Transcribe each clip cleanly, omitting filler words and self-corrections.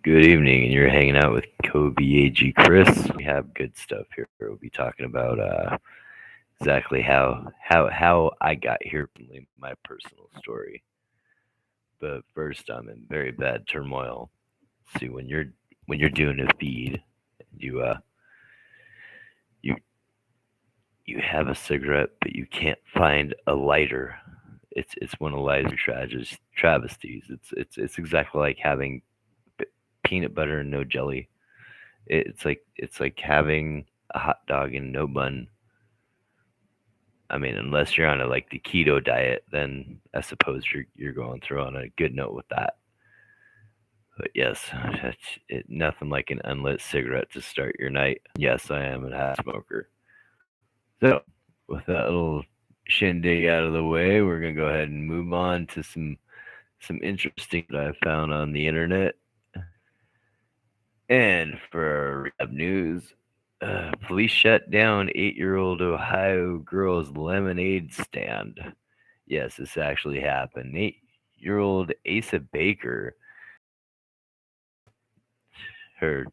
Good evening, and you're hanging out with Kobe AG Chris. We have good stuff here. We'll be talking about exactly how I got here, my personal story. But first, I'm in very bad turmoil. See, when you're doing a feed, you you you have a cigarette, but you can't find a lighter. It's one of life's travesties. It's exactly like having peanut butter and no jelly. It's like having a hot dog and no bun. I mean, unless you're on like the keto diet, then I suppose you're going through on a good note with that. But yes, nothing like an unlit cigarette to start your night. Yes, I am a hot smoker. So, with that little shindig out of the way, we're gonna go ahead and move on to some interesting that I found on the internet. And for recap news, police shut down 8-year-old Ohio girl's lemonade stand. Yes, this actually happened. 8-year-old Asa Baker, her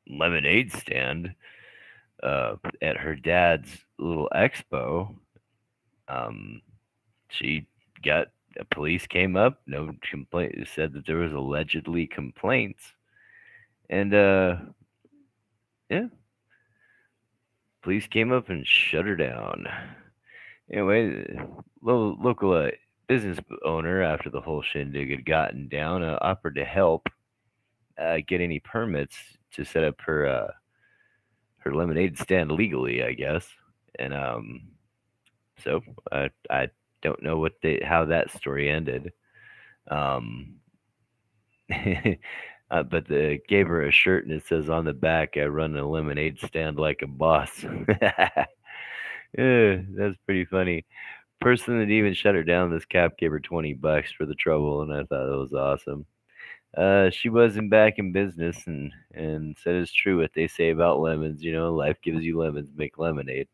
lemonade stand at her dad's little expo. Um, she got police came up, no complaint. Said that there was allegedly complaints, and yeah, police came up and shut her down. Anyway, local business owner, after the whole shindig had gotten down, offered to help get any permits to set up her lemonade stand legally, I guess. And so I don't know how that story ended. Um, but they gave her a shirt and it says on the back, "I run a lemonade stand like a boss." Yeah, that's pretty funny. Person that even shut her down, this cop gave her $20 for the trouble, and I thought that was awesome. She wasn't back in business, and said it's true what they say about lemons. You know, life gives you lemons, make lemonade.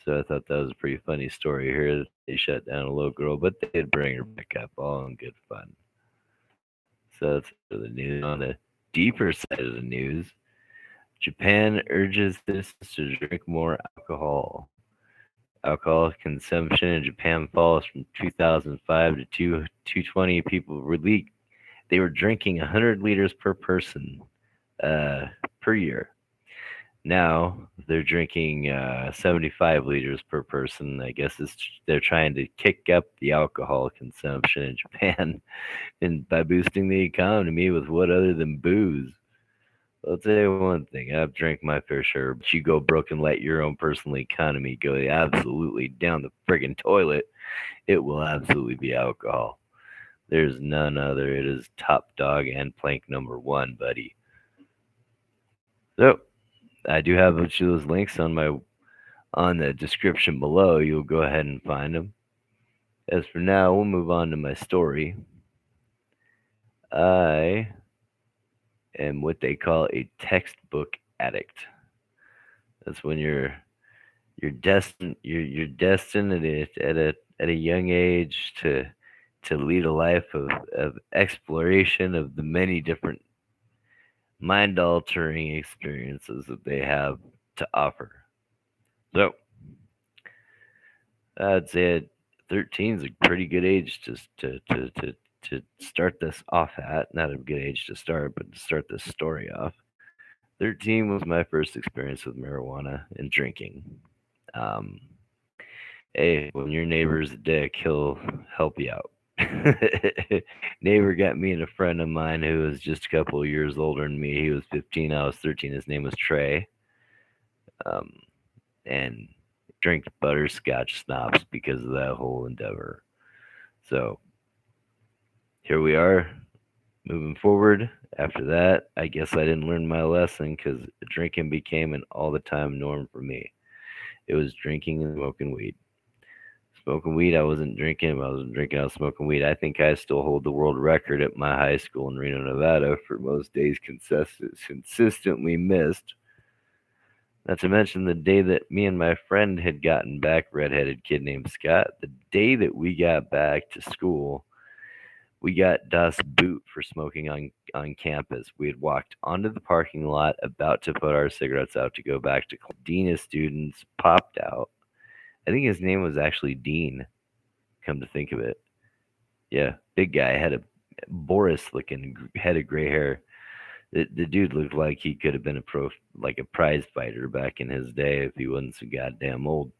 So I thought that was a pretty funny story here. That they shut down a little girl, but they did bring her back up, all in good fun. So that's for the news. On the deeper side of the news, Japan urges citizens to drink more alcohol. Alcohol consumption in Japan falls from 2005 to 220 people were leaked. They were drinking 100 liters per person uh, per year. Now they're drinking 75 liters per person. I guess they're trying to kick up the alcohol consumption in Japan and by boosting the economy with what other than booze. I'll tell you one thing. I've drank my fair share, but you go broke and let your own personal economy go absolutely down the friggin' toilet, it will absolutely be alcohol. There's none other. It is top dog and plank number one, buddy. So I do have a bunch of those links on the description below. You'll go ahead and find them. As for now, we'll move on to my story. I am what they call a textbook addict. That's when you're destined at a young age to lead a life of exploration of the many different mind altering experiences that they have to offer. So I'd say 13 is a pretty good age to start this off at. Not a good age to start, but to start this story off. 13 was my first experience with marijuana and drinking. Um, hey, when your neighbor's a dick, he'll help you out. Neighbor got me and a friend of mine who was just a couple of years older than me. He was 15, I was 13. His name was Trey. Um, and drink butterscotch schnapps because of that whole endeavor. So here we are, moving forward. After that, I guess I didn't learn my lesson because drinking became an all the time norm for me. It was drinking and smoking weed. Smoking weed, I wasn't drinking. I wasn't drinking, I was smoking weed. I think I still hold the world record at my high school in Reno, Nevada for most days consistently missed. Not to mention the day that me and my friend had gotten back, redheaded kid named Scott, the day that we got back to school, We got Das Boot for smoking on campus. We had walked onto the parking lot about to put our cigarettes out to go back to class. Dean of students popped out. I think his name was actually Dean, come to think of it. Yeah, big guy, had a Boris looking head of gray hair. The dude looked like he could have been like a prize fighter back in his day if he wasn't so goddamn old.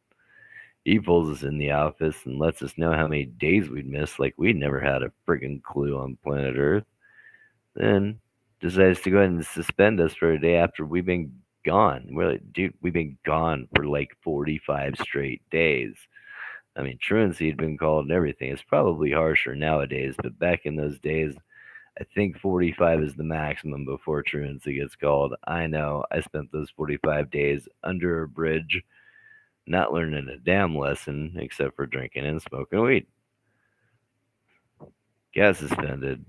He pulls us in the office and lets us know how many days we'd missed, like we'd never had a friggin' clue on planet Earth. Then decides to go ahead and suspend us for a day after we've been gone. We're like, dude, we've been gone for like 45 straight days. I mean, truancy had been called and everything. It's probably harsher nowadays, but back in those days, I think 45 is the maximum before truancy gets called. I know. I spent those 45 days under a bridge, not learning a damn lesson except for drinking and smoking weed. Got suspended.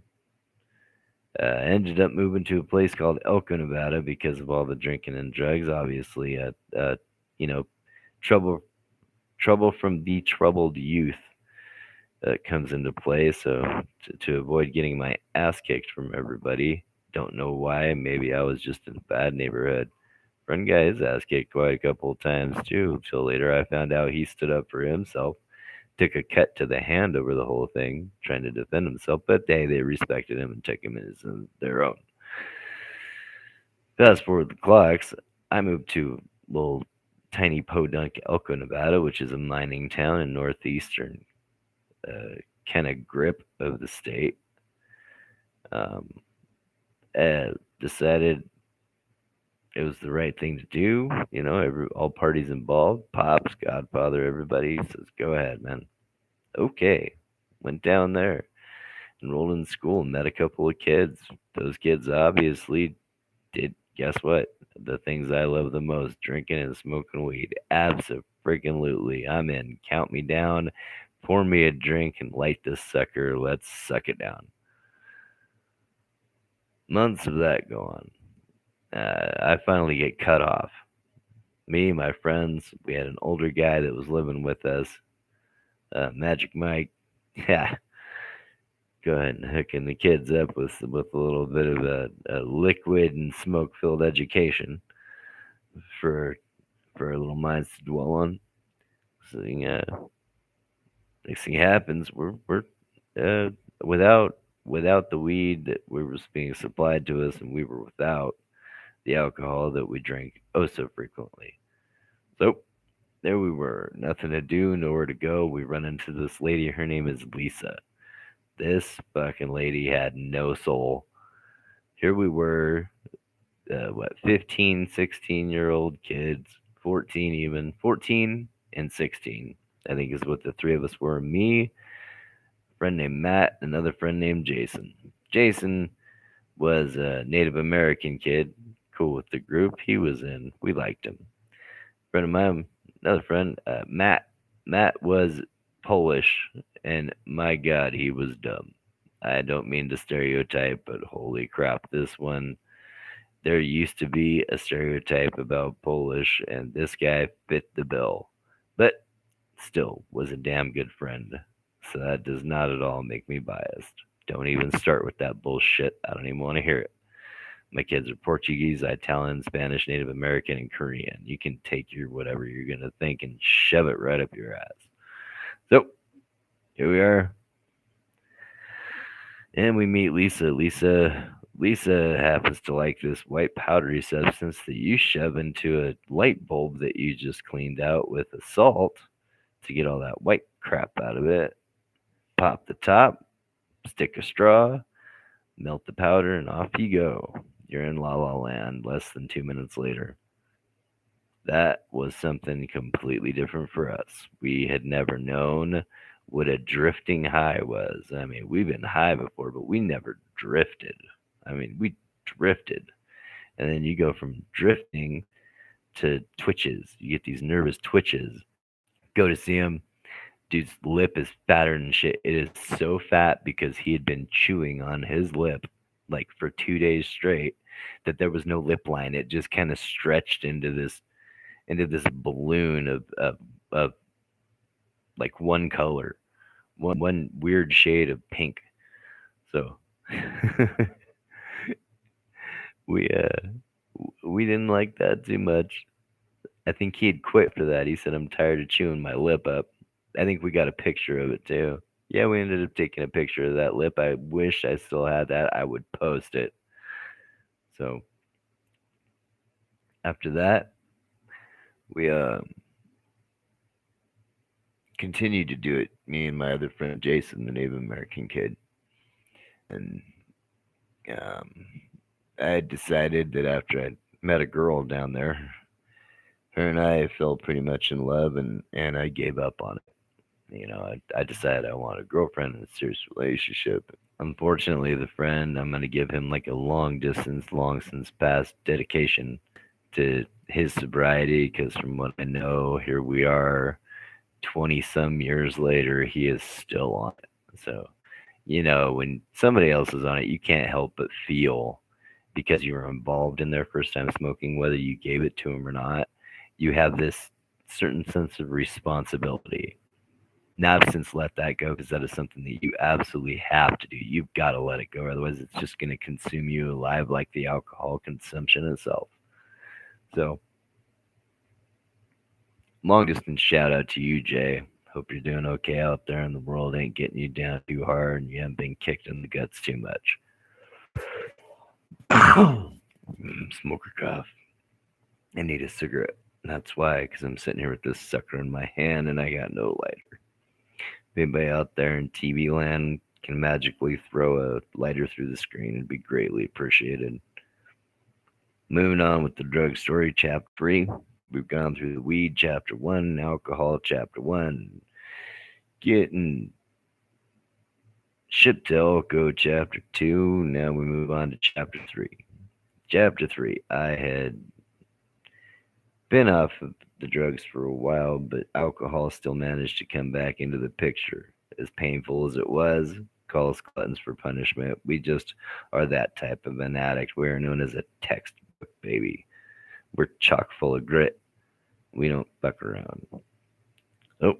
Ended up moving to a place called Elko, Nevada, because of all the drinking and drugs. Obviously, you know, trouble trouble from the troubled youth comes into play. So to avoid getting my ass kicked from everybody, don't know why. Maybe I was just in a bad neighborhood. Friend got his ass kicked quite a couple of times too. Till later, I found out he stood up for himself, took a cut to the hand over the whole thing, trying to defend himself. But they respected him and took him as their own. Fast forward the clocks, I moved to little tiny podunk Elko, Nevada, which is a mining town in northeastern kind of grip of the state. Um, Decided it was the right thing to do. All parties involved, pops, Godfather, everybody says, "Go ahead, man." Okay, went down there, enrolled in school, met a couple of kids. Those kids obviously did. Guess what? The things I love the most: drinking and smoking weed. Absolutely, I'm in. Count me down. Pour me a drink and light this sucker. Let's suck it down. Months of that go on. I finally get cut off. Me, my friends, we had an older guy that was living with us, Magic Mike. Yeah, go ahead and hooking the kids up with a little bit of a liquid and smoke filled education for our little minds to dwell on. So yeah, next thing happens, we're uh, without the weed that was being supplied to us, and we were without the alcohol that we drink oh so frequently. So there we were, nothing to do, nowhere to go. We run into this lady. Her name is Lisa. This fucking lady had no soul. Here we were, 15, 16-year-old kids, 14 even, 14 and 16, I think is what the three of us were. Me, a friend named Matt, another friend named Jason. Jason was a Native American kid, cool with the group he was in. We liked him. Friend of mine, another friend, Matt. Matt was Polish, and my God, he was dumb. I don't mean to stereotype, but holy crap, this one. There used to be a stereotype about Polish, and this guy fit the bill. But still, was a damn good friend. So that does not at all make me biased. Don't even start with that bullshit. I don't even want to hear it. My kids are Portuguese, Italian, Spanish, Native American, and Korean. You can take your whatever you're going to think and shove it right up your ass. So, here we are. And we meet Lisa. Lisa happens to like this white powdery substance that you shove into a light bulb that you just cleaned out with a salt to get all that white crap out of it. Pop the top, stick a straw, melt the powder, and off you go. You're in La La Land less than 2 minutes later. That was something completely different for us. We had never known what a drifting high was. I mean, we've been high before, but we never drifted. I mean, we drifted. And then you go from drifting to twitches. You get these nervous twitches. Go to see him. Dude's lip is fatter than shit. It is so fat because he had been chewing on his lip like for 2 days straight that there was no lip line. It just kind of stretched into this balloon of like one color, one weird shade of pink. So we we didn't like that too much. I think he had quit for that. He said, "I'm tired of chewing my lip up." I think we got a picture of it too. Yeah, we ended up taking a picture of that lip. I wish I still had that. I would post it. So after that, we continued to do it. Me and my other friend Jason, the Native American kid, and um, I had decided that after I met a girl down there, her and I fell pretty much in love, and I gave up on it. I decided I want a girlfriend in a serious relationship. Unfortunately, the friend, I'm going to give him like a long distance, long since past dedication to his sobriety because from what I know, here we are 20 some years later, he is still on it. So, when somebody else is on it, you can't help but feel because you were involved in their first time smoking, whether you gave it to them or not, you have this certain sense of responsibility. Now I've since let that go because that is something that you absolutely have to do. You've got to let it go, otherwise it's just going to consume you alive like the alcohol consumption itself. So, long distance shout out to you, Jay. Hope you're doing okay out there and the world ain't getting you down too hard and you haven't been kicked in the guts too much. Smoker cough. I need a cigarette. That's why, because I'm sitting here with this sucker in my hand and I got no lighter. If anybody out there in TV land can magically throw a lighter through the screen, it'd be greatly appreciated. Moving on with the drug story, chapter 3. We've gone through the weed, chapter 1, alcohol, chapter 1, getting shipped to Elko, chapter 2. Now we move on to chapter 3. Chapter 3, I had been off of the drugs for a while, but alcohol still managed to come back into the picture. As painful as it was, call us gluttons for punishment. We just are that type of an addict. We are known as a textbook baby. We're chock full of grit. We don't fuck around. Oh, a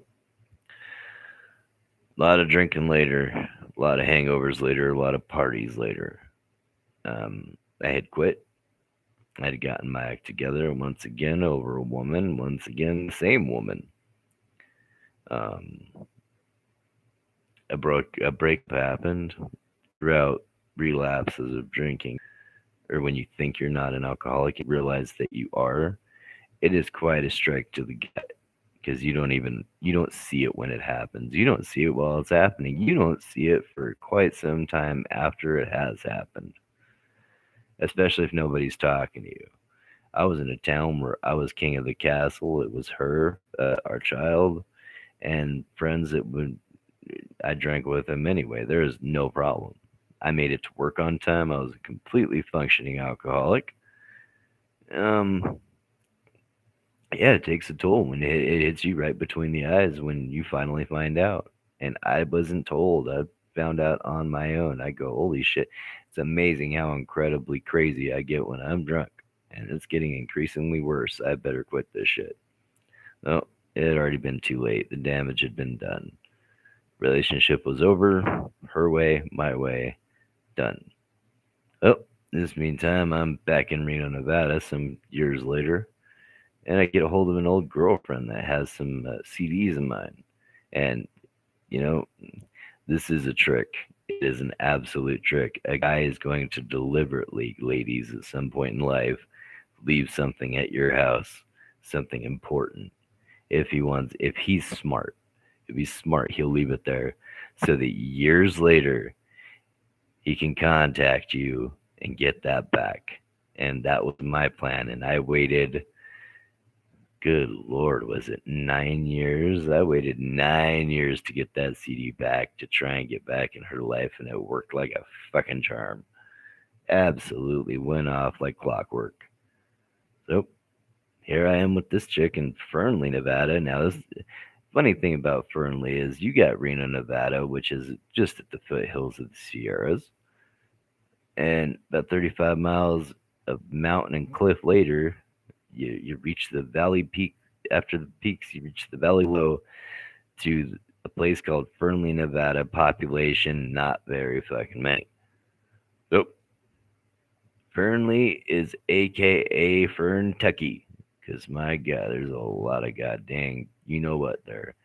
lot of drinking later, a lot of hangovers later, a lot of parties later. I had quit. I had gotten my act together once again over a woman, once again, the same woman. Um, a breakup happened throughout relapses of drinking, or when you think you're not an alcoholic, you realize that you are. It is quite a strike to the gut because you don't see it when it happens. You don't see it while it's happening. You don't see it for quite some time after it has happened, especially if nobody's talking to you. I was in a town where I was king of the castle. It was her, our child, and friends that would I drank with them anyway. There is no problem. I made it to work on time. I was a completely functioning alcoholic. Um, yeah, it takes a toll when it hits you right between the eyes when you finally find out. And I wasn't told. I found out on my own. I go, holy shit. It's amazing how incredibly crazy I get when I'm drunk. And it's getting increasingly worse. I better quit this shit. No, it had already been too late. The damage had been done. Relationship was over. Her way, my way, done. Oh, in this meantime, I'm back in Reno, Nevada some years later, and I get a hold of an old girlfriend that has some CDs of mine. And, you know, this is a trick. It is an absolute trick. A guy is going to deliberately, ladies, at some point in life, leave something at your house, something important. If he's smart, he'll leave it there so that years later he can contact you and get that back. And that was my plan. And I waited, good Lord, was it 9 years? I waited 9 years to get that CD back to try and get back in her life. And it worked like a fucking charm. Absolutely went off like clockwork. So here I am with this chick in Fernley, Nevada. Now, this funny thing about Fernley is you got Reno, Nevada, which is just at the foothills of the Sierras. And about 35 miles of mountain and cliff later, you reach the valley peak. After the peaks, you reach the valley low to a place called Fernley, Nevada. Population not very fucking many. So Fernley is AKA Ferntucky, because my God, there's a lot of goddamn, you know what there.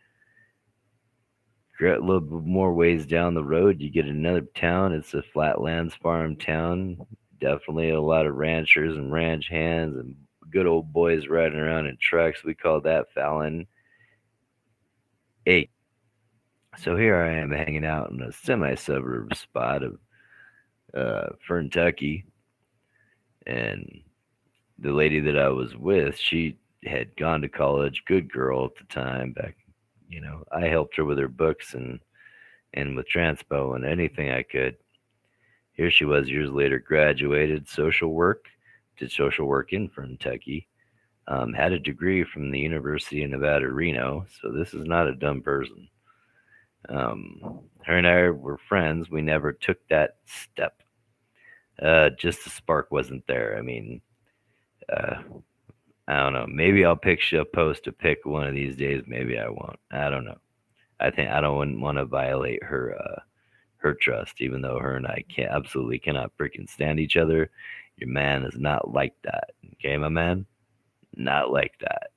A little bit more ways down the road, you get another town. It's a flatlands farm town. Definitely a lot of ranchers and ranch hands and good old boys riding around in trucks. We call that Fallon. Hey, so here I am hanging out in a semi-suburb spot of Ferntucky, and the lady that I was with, she had gone to college. Good girl at the time. Back, I helped her with her books and with transpo and anything I could. Here she was years later, graduated social work, did social work in Kentucky, had a degree from the University of Nevada, Reno. So this is not a dumb person. Um, Her and I were friends. We never took that step. Just the spark wasn't there. I mean, uh, I don't know. Maybe I'll pick a post to pick one of these days. Maybe I won't. I don't know. I think I don't want to violate her trust, even though her and I absolutely cannot freaking stand each other. Your man is not like that. Okay, my man? Not like that.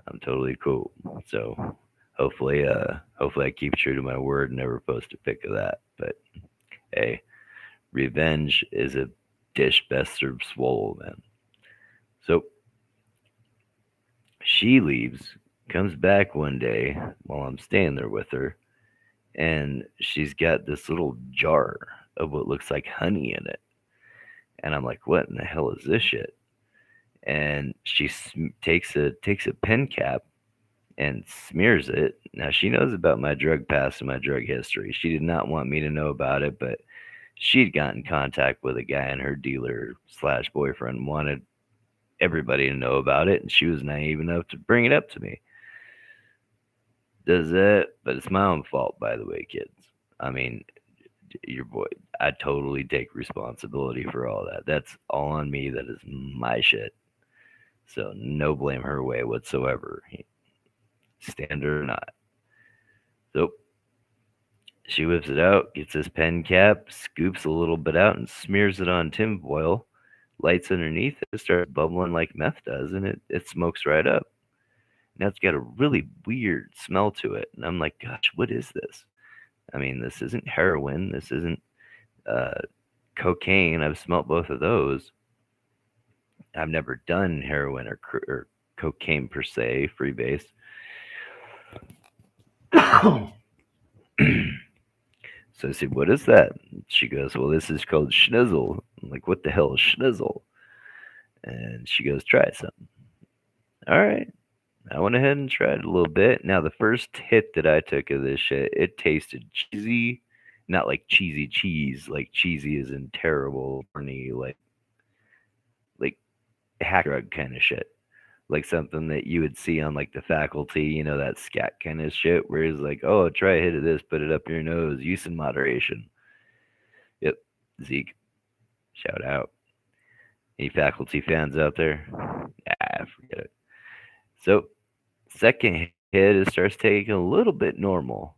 I'm totally cool. So hopefully I keep true to my word and never post a pic of that. But hey, revenge is a dish best served swallow, man. So she leaves, comes back one day while I'm staying there with her, and she's got this little jar of what looks like honey in it. And I'm like, what in the hell is this shit? And she takes a pen cap and smears it. Now she knows about my drug past and my drug history. She did not want me to know about it, but she'd gotten in contact with a guy, and her dealer slash boyfriend wanted everybody to know about it, and she was naive enough to bring it up to me. Does it? But it's my own fault, by the way, kids. I mean, your boy, I totally take responsibility for all that. That's all on me. That is my shit. So no blame her way whatsoever, standard or not. So she whips it out, gets this pen cap, scoops a little bit out, and smears it on tinfoil. Lights underneath it, starts bubbling like meth does, and it smokes right up. Now it's got a really weird smell to it, and I'm like, gosh, what is this? I mean, this isn't heroin. This isn't uh, cocaine. I've smelt both of those. I've never done heroin or cocaine per se, freebase. So I said, what is that? She goes, well, this is called schnizzle. I'm like, what the hell is schnizzle? And she goes, try some. All right. I went ahead and tried a little bit. Now, the first hit that I took of this shit, it tasted cheesy. Not like cheesy cheese, like cheesy is in terrible, corny, like hack drug kind of shit. Like something that you would see on like the faculty, that scat kind of shit, where it's like, oh, try a hit of this, put it up your nose, use in moderation. Yep, Zeke, shout out. Any faculty fans out there? Forget it. So, second hit, it starts taking a little bit normal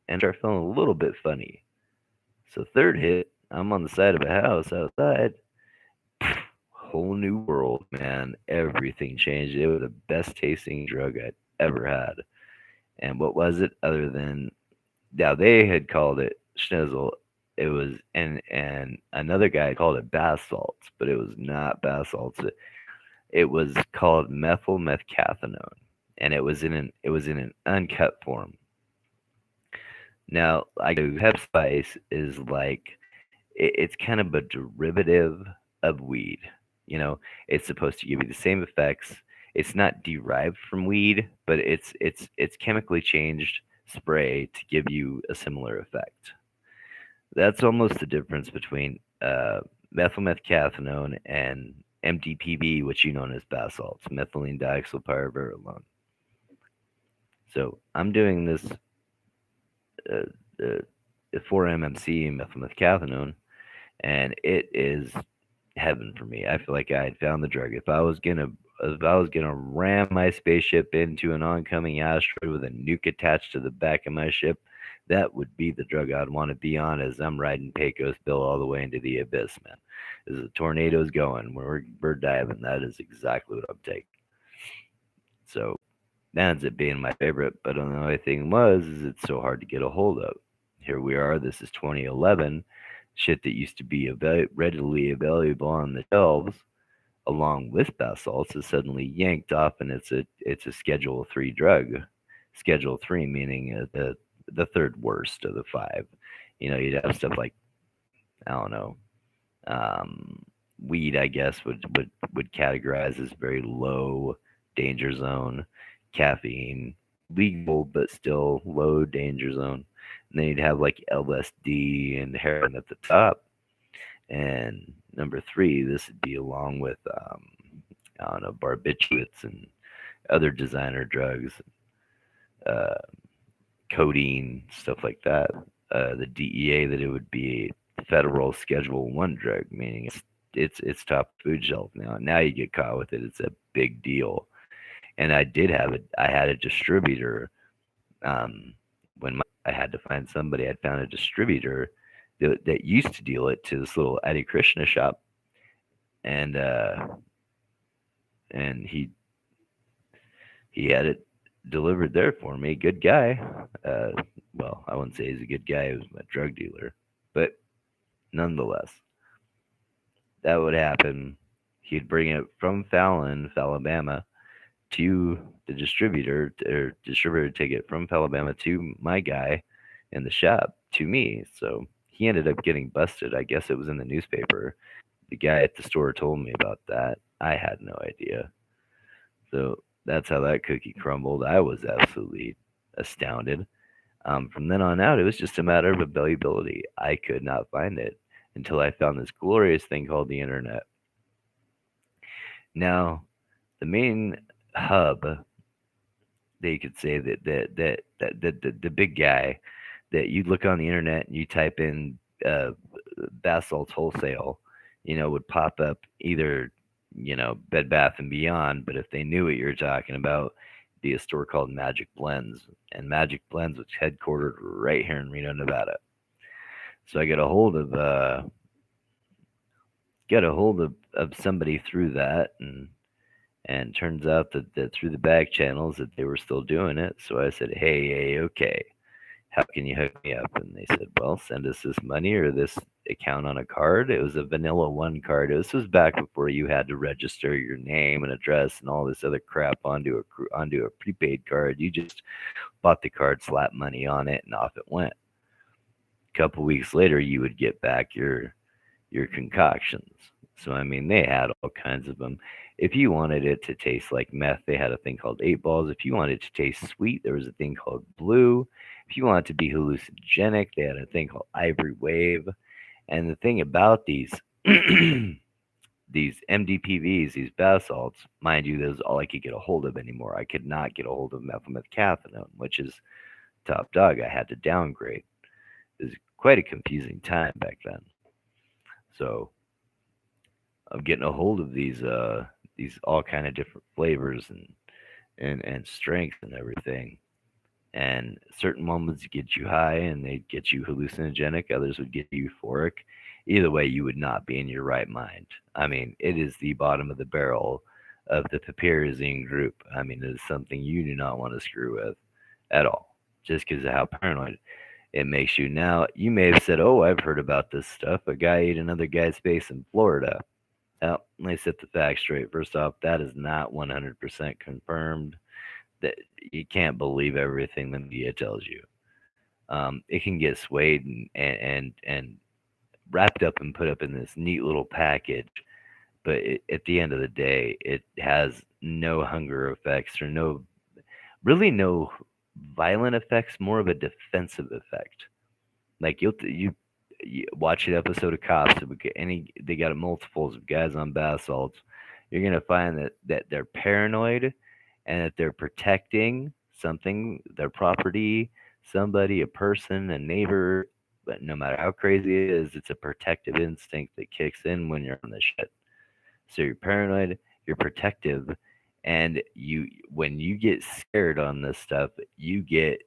and start feeling a little bit funny. So, third hit, I'm on the side of a house outside. Whole new world, man. Everything changed. It was the best tasting drug I'd ever had. And what was it other than, now they had called it schnizzle. It was, and another guy called it bath salts, but it was not bath salts. It was called methyl methcathinone, and it was in an uncut form. Now, like hep spice is like it's kind of a derivative of weed. You know, it's supposed to give you the same effects. It's not derived from weed, but it's chemically changed spray to give you a similar effect. That's almost the difference between methylmethcathinone and MDPV, which you know as bath salts, methylene diethylpyrovarilone. So I'm doing this uh, uh, 4-MMC methylmethcathinone, and it is heaven for me. I feel like I had found the drug. If I was gonna if I was gonna ram my spaceship into an oncoming asteroid with a nuke attached to the back of my ship, that would be the drug I'd want to be on as I'm riding Pecos Bill all the way into the abyss, man. As the tornado's going, we're diving. That is exactly what I'm taking. So that ends up being my favorite. But the only thing was, is it's so hard to get a hold of. Here we are. This is 2011. Shit that used to be readily available on the shelves, along with bath salts, is suddenly yanked off, and it's a Schedule 3 drug. Schedule 3 meaning the third worst of the five. You'd have stuff like, I don't know, um, weed, I guess, would categorize as very low danger zone. Caffeine, legal but still low danger zone. And then you'd have like LSD and heroin at the top. And number three, this would be along with, I don't know, barbiturates and other designer drugs, uh, codeine, stuff like that. The DEA, that it would be a federal Schedule 1 drug, meaning it's top food shelf now. Now you get caught with it, it's a big deal. And I did have it. I had a distributor. When I had to find somebody, I'd found a distributor that used to deal it to this little Adi Krishna shop, and and he had it delivered there for me. Good guy. Uh, well, I wouldn't say he's a good guy. He was my drug dealer, but nonetheless, that would happen. He'd bring it from Fallon, Alabama, to the distributor, or distributor take it from Alabama to my guy in the shop to me. So he ended up getting busted. I guess it was in the newspaper. The guy at the store told me about that. I had no idea. So that's how that cookie crumbled. I was absolutely astounded. From then on out, it was just a matter of availability. I could not find it until I found this glorious thing called the internet. Now, the main hub, that you could say, that the big guy, that you look on the internet and you type in, bath salts wholesale, would pop up either, Bed Bath and Beyond, but if they knew what you're talking about, it'd be a store called Magic Blends, and Magic Blends was headquartered right here in Reno, Nevada. So I got a hold of somebody through that, and turns out that through the back channels that they were still doing it. So I said, hey, okay, how can you hook me up? And they said, well, send us this money or this account on a card. It was a vanilla one card. This was back before you had to register your name and address and all this other crap onto a prepaid card. You just bought the card, slapped money on it, and off it went. A couple weeks later, you would get back your concoctions. So I mean, they had all kinds of them. If you wanted it to taste like meth, they had a thing called 8 balls. If you wanted it to taste sweet, there was a thing called blue. If you wanted it to be hallucinogenic, they had a thing called ivory wave. And the thing about these these MDPVs, these bath salts, mind you, that was all I could get a hold of anymore. I could not get a hold of methylmethcathinone, which is top dog. I had to downgrade. It was quite a confusing time back then. So I'm getting a hold of these all kind of different flavors and strength and everything. And certain ones would get you high and they'd get you hallucinogenic. Others would get you euphoric. Either way, you would not be in your right mind. I mean, it is the bottom of the barrel of the piperazine group. I mean, it is something you do not want to screw with at all, just because of how paranoid it makes you. Now, you may have said, oh, I've heard about this stuff. A guy ate another guy's face in Florida. Well, let me set the facts straight. First off, that is not 100% confirmed. That you can't believe everything the media tells you. It can get swayed and wrapped up and put up in this neat little package, but at the end of the day, it has no hunger effects, or no violent effects. More of a defensive effect. Like you watch an episode of Cops, they got multiples of guys on bath salts. You're gonna find that they're paranoid and that they're protecting something, their property, somebody, a person, a neighbor. But no matter how crazy it is, it's a protective instinct that kicks in when you're on this shit. So you're paranoid, you're protective, And when you get scared on this stuff, you get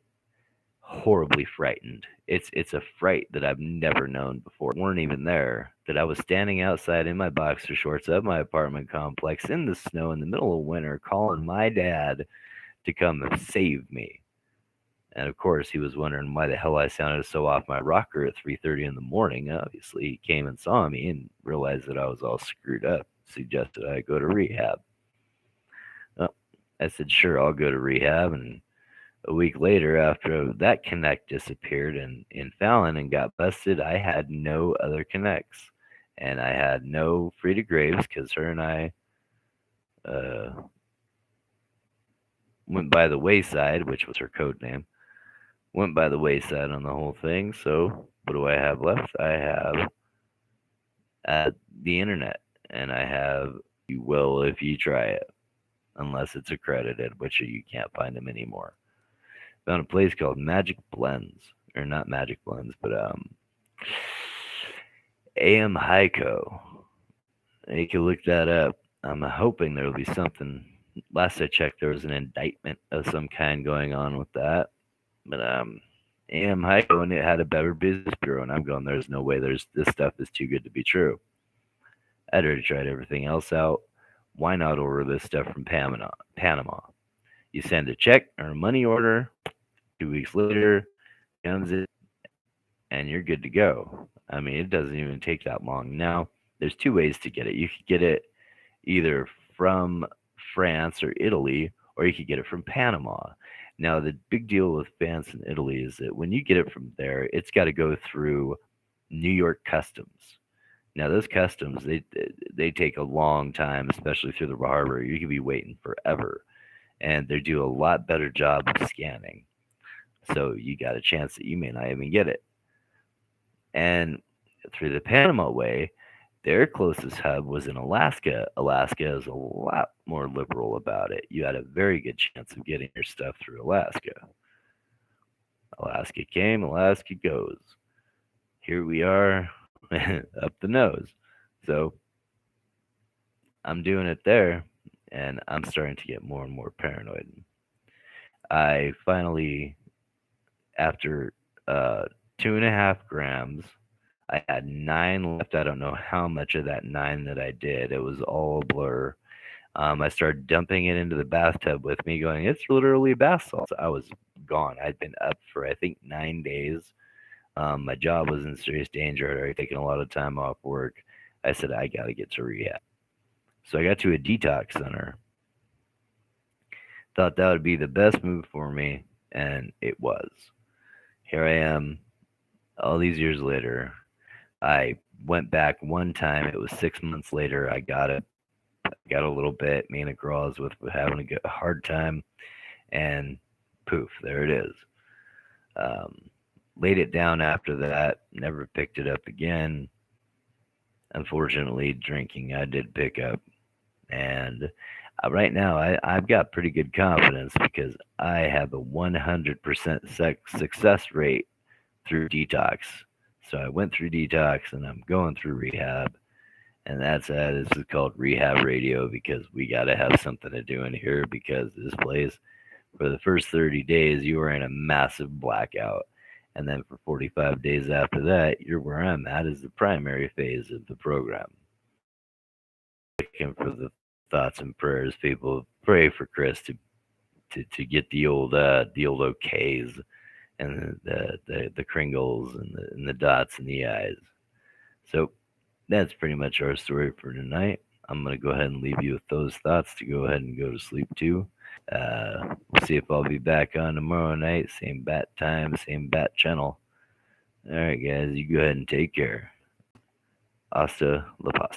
horribly frightened. It's a fright that I've never known before. Weren't even there. That I was standing outside in my boxer shorts of my apartment complex in the snow in the middle of winter, calling my dad to come and save me. And of course, he was wondering why the hell I sounded so off my rocker at 3:30 in the morning. Obviously, he came and saw me and realized that I was all screwed up. Suggested I go to rehab. Well, I said, sure, I'll go to rehab. And a week later, after that connect disappeared in Fallon and got busted, I had no other connects. And I had no Frida Graves because her and I uh, went by the wayside, which was her code name. Went by the wayside on the whole thing. So what do I have left? I have the internet, and I have you will if you try it, unless it's accredited, which you can't find them anymore. Found a place called Magic Blends, or not Magic Blends, but AM Hyco. You can look that up. I'm hoping there will be something. Last I checked, there was an indictment of some kind going on with that. But AM Hyco, and it had a Better Business Bureau, and I'm going, there's no way. There's this stuff is too good to be true. I'd already tried everything else out. Why not order this stuff from Panama? You send a check or a money order. 2 weeks later, comes it, and you're good to go. I mean, it doesn't even take that long. Now, there's two ways to get it. You could get it either from France or Italy, or you could get it from Panama. Now, the big deal with France and Italy is that when you get it from there, it's got to go through New York Customs. Now, those customs, they take a long time, especially through the harbor. You could be waiting forever, and they do a lot better job of scanning. So you got a chance that you may not even get it. And through the Panama way, their closest hub was in Alaska. Alaska is a lot more liberal about it. You had a very good chance of getting your stuff through Alaska. Alaska came, Alaska goes. Here we are, up the nose. So I'm doing it there, and I'm starting to get more and more paranoid. I finally, after 2.5 grams, I had 9 left. I don't know how much of that 9 that I did. It was all a blur. I started dumping it into the bathtub with me, going, it's literally bath salts. I was gone. I'd been up for, I think, 9 days. My job was in serious danger. I'd already taken a lot of time off work. I said, I got to get to rehab. So I got to a detox center. Thought that would be the best move for me, and it was. Here I am, all these years later. I went back one time. It was 6 months later. I got it. Got a little bit. Me and a girl I was with were having a hard time, and poof, there it is. Laid it down after that. Never picked it up again. Unfortunately, drinking I did pick up, and right now I've got pretty good confidence because I have a 100% success rate through detox. So I went through detox and I'm going through rehab. And that's this is called rehab radio because we got to have something to do in here because this place, for the first 30 days, you were in a massive blackout. And then for 45 days after that, you're where I'm at is the primary phase of the program. Looking for the thoughts and prayers. People pray for Chris to get the old okays and the kringles and the dots in the eyes. So that's pretty much our story for tonight. I'm going to go ahead and leave you with those thoughts to go ahead and go to sleep to. We'll see if I'll be back on tomorrow night. Same bat time, same bat channel. All right, guys, you go ahead and take care. Hasta la pasta.